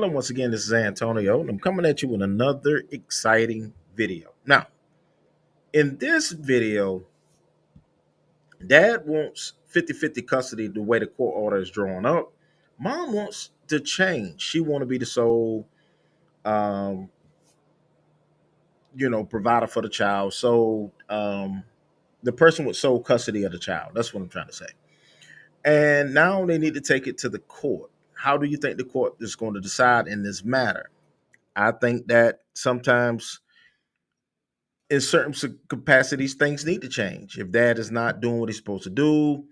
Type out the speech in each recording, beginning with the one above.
Hello, once again, this is Antonio, and I'm coming at you with another exciting video. Now, in this video, Dad wants 50-50 custody the way the court order is drawn up. Mom wants to change. She want to be the sole, um, provider for the child. So, the person with sole custody of the child. That's what I'm trying to say. And now they need to take it to the court. How do you think the court is going to decide in this matter? I think that sometimes in certain capacities, things need to change. If dad is not doing what he's supposed to do,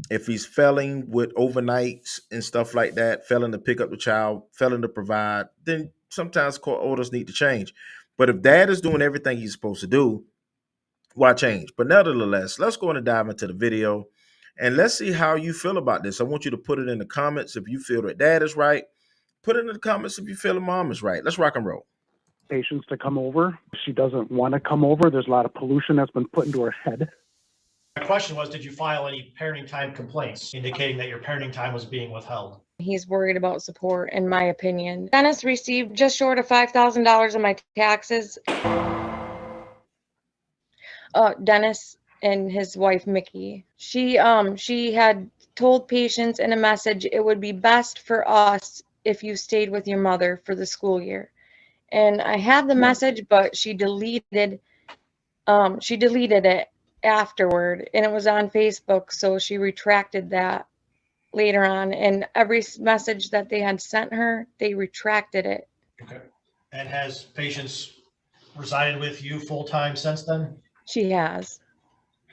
if he's failing with overnights and stuff like that, failing to pick up the child, failing to provide, then sometimes court orders need to change. But if dad is doing everything he's supposed to do, why change? But nevertheless, let's go and dive into the video and let's see how you feel about this. I want you to put it in the comments if you feel that dad is right. Put it in the comments if you feel that mom is right. Let's rock and roll. Patients to come over. She doesn't want to come over. There's a lot of pollution that's been put into her head. My question was, did you file any parenting time complaints indicating that your parenting time was being withheld? He's worried about support, in my opinion. Dennis received just short of $5,000 in my taxes. Dennis and his wife, Mickey. She had told patients in a message, it would be best for us if you stayed with your mother for the school year. And I have the message, but she deleted it afterward, and it was on Facebook, so she retracted that later on. And every message that they had sent her, they retracted it. Okay. And has patients resided with you full-time since then? She has.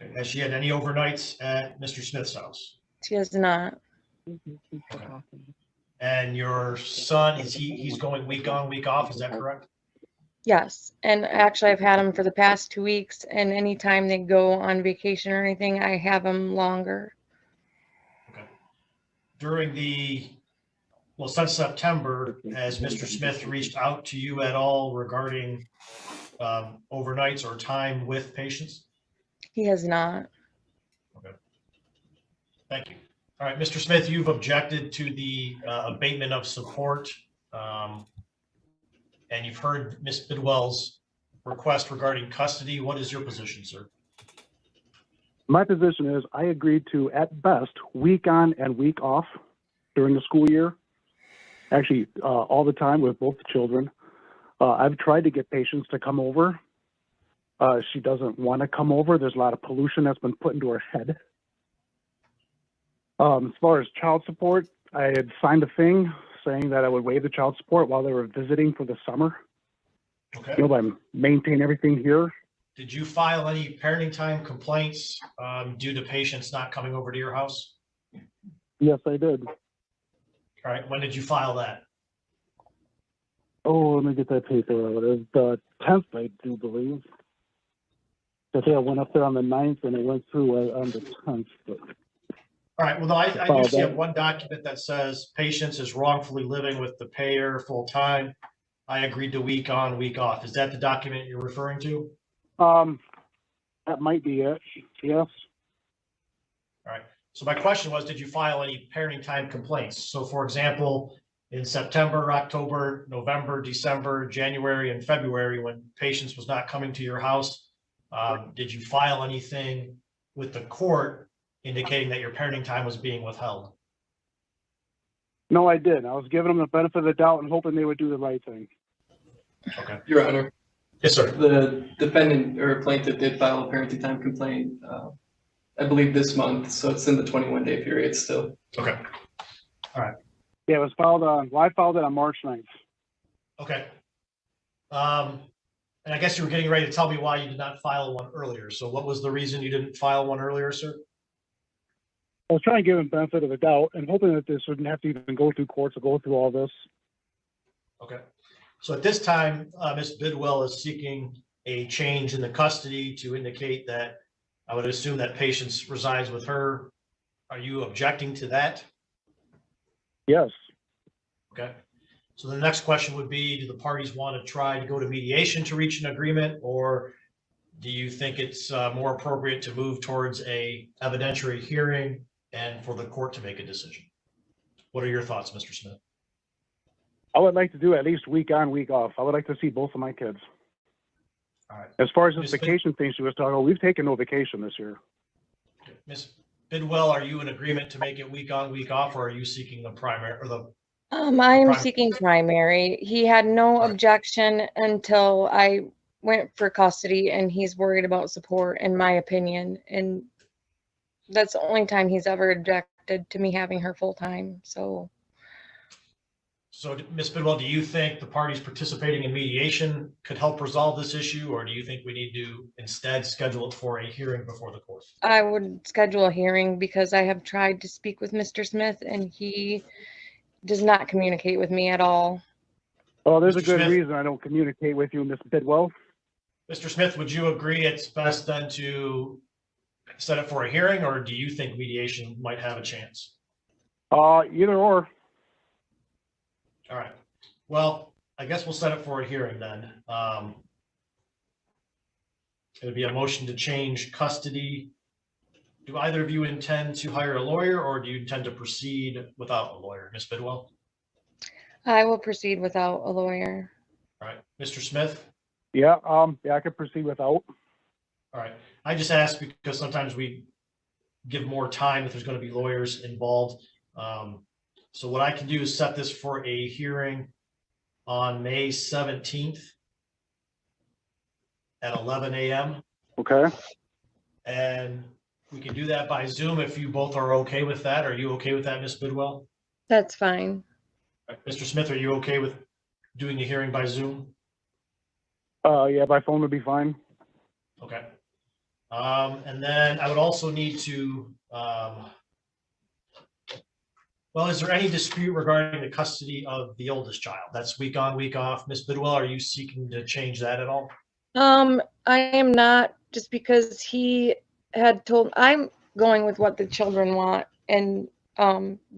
Okay. Has she had any overnights at Mr. Smith's house? She has not. Okay. And your son, he's going week on, week off, is that correct? Yes. And actually, I've had him for the past 2 weeks, and anytime they go on vacation or anything, I have him longer. Okay. During since September, has Mr. Smith reached out to you at all regarding overnights or time with patients? He has not. Okay. Thank you. All right, Mr. Smith, you've objected to the abatement of support, and you've heard Ms. Bidwell's request regarding custody. What is your position, sir? My position is I agreed to, at best, week on and week off during the school year. Actually, all the time with both the children. I've tried to get patients to come over. She doesn't want to come over. There's a lot of pollution that's been put into her head. As far as child support, I had signed a thing saying that I would waive the child support while they were visiting for the summer. Okay. By maintaining everything here. Did you file any parenting time complaints due to patients not coming over to your house? Yes, I did. All right. When did you file that? Oh, let me get that paper out. It was the 10th, I do believe. I think I went up there on the 9th and it went through on the 10th. But... All right. Well, no, I do see one document that says patients is wrongfully living with the payer full time. I agreed to week on, week off. Is that the document you're referring to? That might be it. Yes. All right. So my question was, did you file any parenting time complaints? So for example, in September, October, November, December, January, and February, when patients was not coming to your house, did you file anything with the court indicating that your parenting time was being withheld? No, I did. I was giving them the benefit of the doubt and hoping they would do the right thing. Okay. Your Honor. Yes, sir. The defendant or plaintiff did file a parenting time complaint, I believe this month, so it's in the 21-day period still. Okay. All right. Yeah, it was filed on, I filed it on March 9th. Okay. And I guess you were getting ready to tell me why you did not file one earlier. So what was the reason you didn't file one earlier, sir? I was trying to give them benefit of the doubt and hoping that this wouldn't have to even go through courts or go through all this. Okay. So at this time, Ms. Bidwell is seeking a change in the custody to indicate that I would assume that patients resides with her. Are you objecting to that? Yes. Okay. So the next question would be, do the parties want to try to go to mediation to reach an agreement, or do you think it's more appropriate to move towards a evidentiary hearing and for the court to make a decision? What are your thoughts, Mr. Smith? I would like to do at least week on, week off. I would like to see both of my kids. All right. As far as this Ms. Bid- vacation thing she was talking about, we've taken no vacation this year. Ms. Bidwell, are you in agreement to make it week on, week off, or are you seeking the primary or the? I am primary- seeking primary. He had no Right. objection until I went for custody, and he's worried about support, in my opinion. And that's the only time he's ever objected to me having her full time. So So, Ms. Bidwell, do you think the parties participating in mediation could help resolve this issue, or do you think we need to instead schedule it for a hearing before the court? I would schedule a hearing because I have tried to speak with Mr. Smith, and he does not communicate with me at all. Oh, there's Mr. a good Smith? reason I don't communicate with you, Miss Bidwell. Mr. Smith, would you agree it's best then to set it for a hearing, or do you think mediation might have a chance? Either or. All right. Well, I guess we'll set it for a hearing then. It would be a motion to change custody. Do either of you intend to hire a lawyer, or do you intend to proceed without a lawyer? Ms. Bidwell? I will proceed without a lawyer. All right. Mr. Smith? Yeah, I could proceed without. All right. I just asked because sometimes we give more time if there's going to be lawyers involved. So what I can do is set this for a hearing on May 17th at 11 a.m. Okay. And we can do that by Zoom if you both are okay with that. Are you okay with that, Ms. Bidwell? That's fine. Mr. Smith, are you okay with doing the hearing by Zoom? Yeah, by phone would be fine. Okay. And then I would also need to, well, is there any dispute regarding the custody of the oldest child? That's week on, week off. Ms. Bidwell, are you seeking to change that at all? I am not, just because he had told, I'm going with what the children want, and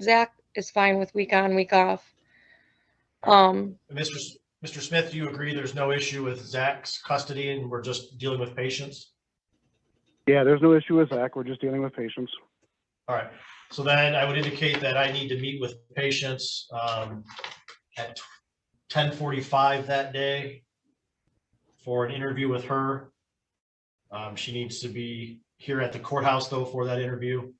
Zach is fine with week on, week off. Mr. Smith, do you agree there's no issue with Zach's custody and we're just dealing with patients? Yeah, there's no issue with Zach. We're just dealing with patients. All right. So then I would indicate that I need to meet with patients at 10:45 that day for an interview with her. She needs to be here at the courthouse though for that interview.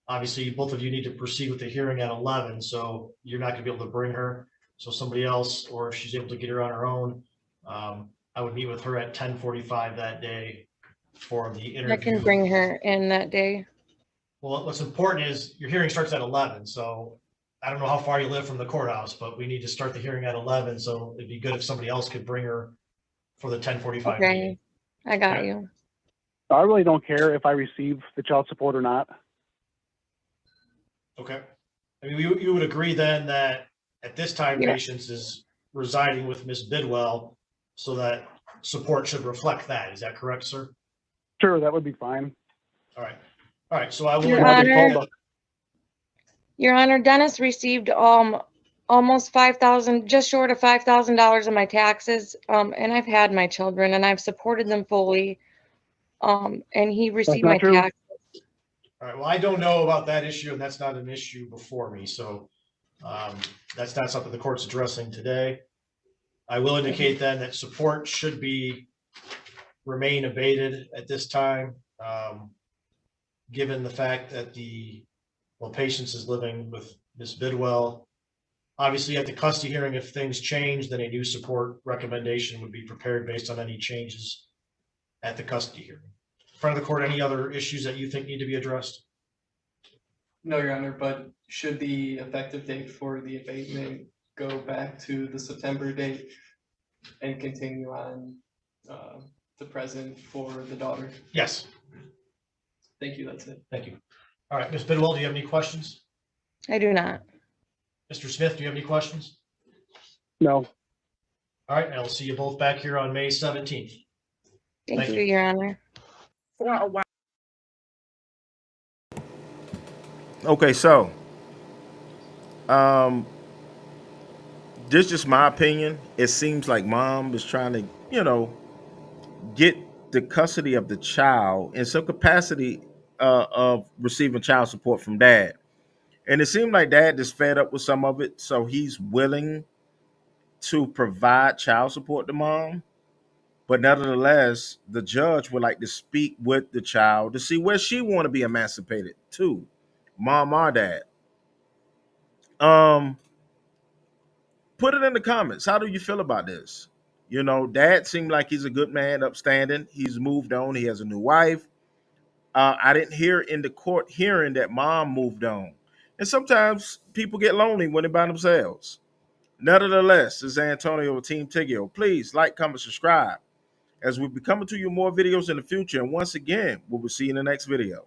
Obviously, both of you need to proceed with the hearing at 11, so you're not gonna be able to bring her. So somebody else, or if she's able to get her on her own, I would meet with her at 10:45 that day for the interview. I can bring her in that day. Well, what's important is your hearing starts at 11, so I don't know how far you live from the courthouse, but we need to start the hearing at 11, so it'd be good if somebody else could bring her for the 10:45 Okay, meeting. I got Okay. you. I really don't care if I receive the child support or not. Okay. I mean, you would agree then that at this time, Yeah. patients is residing with Ms. Bidwell, so that support should reflect that. Is that correct, sir? Sure, that would be fine. All right. All right, so I will. Your I've been Honor. told Your Honor, Dennis received almost $5,000, just short of $5,000 of my taxes. And I've had my children and I've supported them fully. And he received not my true. tax. All right, well, I don't know about that issue, and that's not an issue before me, so that's not something the court's addressing today. I will indicate then that support should remain abated at this time, given the fact that patients is living with Ms. Bidwell. Obviously, at the custody hearing, if things change, then a new support recommendation would be prepared based on any changes at the custody hearing. In front of the court, any other issues that you think need to be addressed? No, Your Honor, but should the effective date for the abatement go back to the September date and continue on the present for the daughter? Yes, Thank you, that's it. thank you. All right, Ms. Bidwell, do you have any questions? I do not. Mr. Smith, do you have any questions? No. All right, I'll see you both back here on May 17th. Thank Thank you, you. Your Honor. Okay, so this is just my opinion. It seems like mom is trying to, get the custody of the child in some capacity of receiving child support from dad. And it seemed like dad is fed up with some of it, so he's willing to provide child support to mom. But nevertheless, the judge would like to speak with the child to see where she want to be emancipated to, mom or dad. Um, Put it in the comments. How do you feel about this? You know, dad seemed like he's a good man, upstanding. He's moved on. He has a new wife. I didn't hear in the court hearing that mom moved on. And sometimes people get lonely when they're by themselves. Nevertheless, this is Antonio with Team Tiggio. Please like, comment, subscribe as we'll be coming to you more videos in the future. And once again, we will see you in the next video.